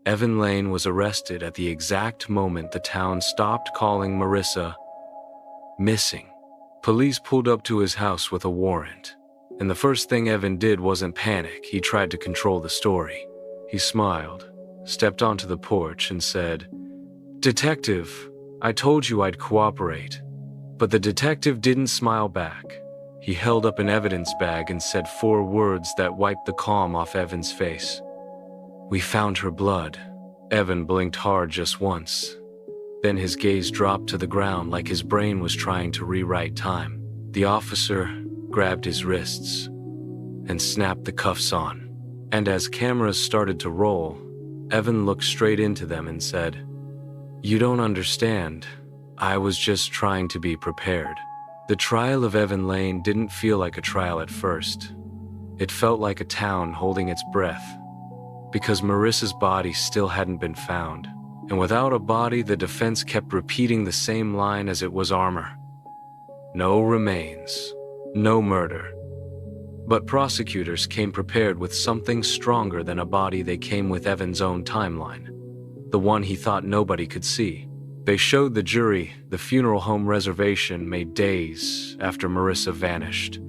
Evan Lane was arrested at the exact moment the town stopped calling Marissa missing. Police pulled up to his house with a warrant, and the first thing Evan did wasn't panic. He tried to control the story. He smiled, stepped onto the porch, and said, "Detective, I told you I'd cooperate." But the detective didn't smile back. He held up an evidence bag and said 4 words that wiped the calm off Evan's face. "We found her blood." Evan blinked hard just once. Then his gaze dropped to the ground like his brain was trying to rewrite time. The officer grabbed his wrists and snapped the cuffs on. And as cameras started to roll, Evan looked straight into them and said, "You don't understand. I was just trying to be prepared." The trial of Evan Lane didn't feel like a trial at first. It felt like a town holding its breath, because Marissa's body still hadn't been found. And without a body, the defense kept repeating the same line as it was armor. No remains, no murder. But prosecutors came prepared with something stronger than a body. They came with Evan's own timeline, the one he thought nobody could see. They showed the jury the funeral home reservation made days after Marissa vanished,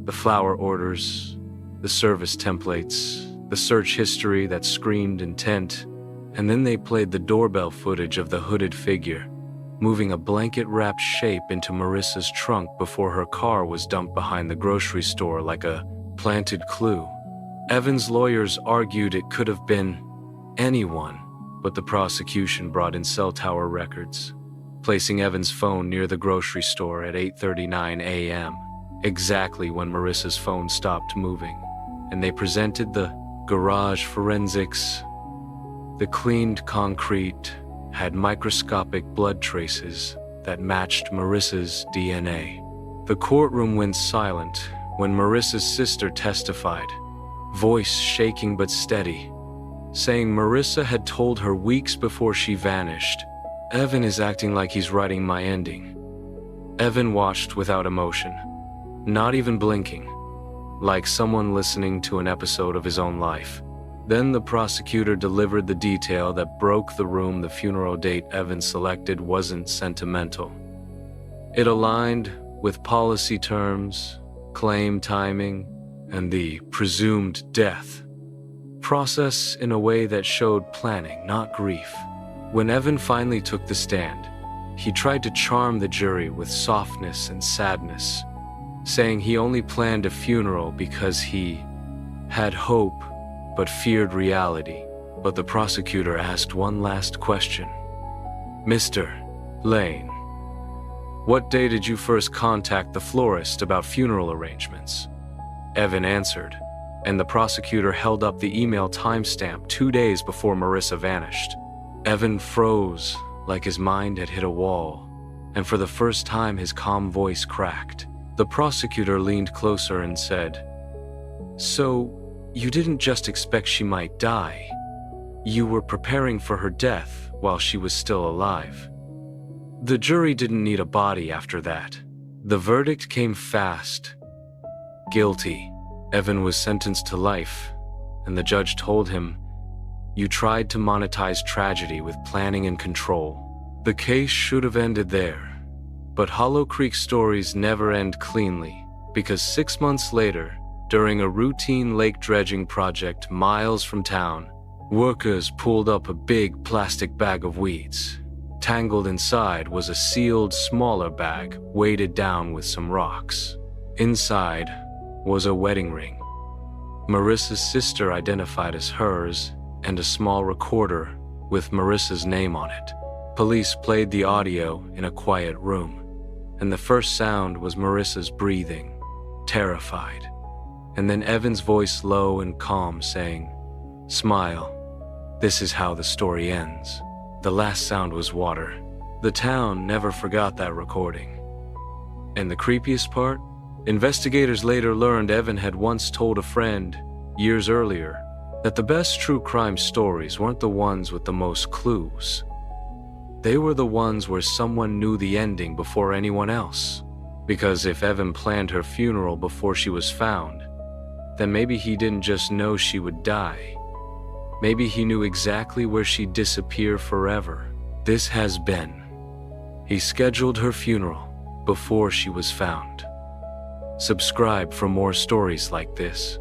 the flower orders, the service templates, the search history that screamed intent, and then they played the doorbell footage of the hooded figure, moving a blanket-wrapped shape into Marissa's trunk before her car was dumped behind the grocery store like a planted clue. Evan's lawyers argued it could have been anyone, but the prosecution brought in cell tower records, placing Evan's phone near the grocery store at 8:39 a.m., exactly when Marissa's phone stopped moving. And they presented the garage forensics. The cleaned concrete had microscopic blood traces that matched Marissa's DNA. The courtroom went silent when Marissa's sister testified, voice shaking but steady, saying Marissa had told her weeks before she vanished, "Evan is acting like he's writing my ending." Evan watched without emotion, not even blinking, like someone listening to an episode of his own life. Then the prosecutor delivered the detail that broke the room. The funeral date Evan selected wasn't sentimental. It aligned with policy terms, claim timing, and the presumed death process in a way that showed planning, not grief. When Evan finally took the stand, he tried to charm the jury with softness and sadness, saying he only planned a funeral because he had hope but feared reality. But the prosecutor asked one last question. "Mr. Lane, what day did you first contact the florist about funeral arrangements?" Evan answered, and the prosecutor held up the email timestamp 2 days before Marissa vanished. Evan froze like his mind had hit a wall, and for the first time his calm voice cracked. The prosecutor leaned closer and said, "So, you didn't just expect she might die. You were preparing for her death while she was still alive." The jury didn't need a body after that. The verdict came fast. Guilty. Evan was sentenced to life, and the judge told him, "You tried to monetize tragedy with planning and control." The case should have ended there, but Hollow Creek stories never end cleanly, because 6 months later, during a routine lake dredging project miles from town, workers pulled up a big plastic bag of weeds. Tangled inside was a sealed, smaller bag weighted down with some rocks. Inside was a wedding ring, Marissa's sister identified as hers, and a small recorder with Marissa's name on it. Police played the audio in a quiet room, and the first sound was Marissa's breathing, terrified. And then Evan's voice low and calm saying, "Smile. This is how the story ends." The last sound was water. The town never forgot that recording. And the creepiest part? Investigators later learned Evan had once told a friend, years earlier, that the best true crime stories weren't the ones with the most clues. They were the ones where someone knew the ending before anyone else. Because if Evan planned her funeral before she was found, then maybe he didn't just know she would die. Maybe he knew exactly where she'd disappear forever. This has been. He scheduled her funeral before she was found. Subscribe for more stories like this.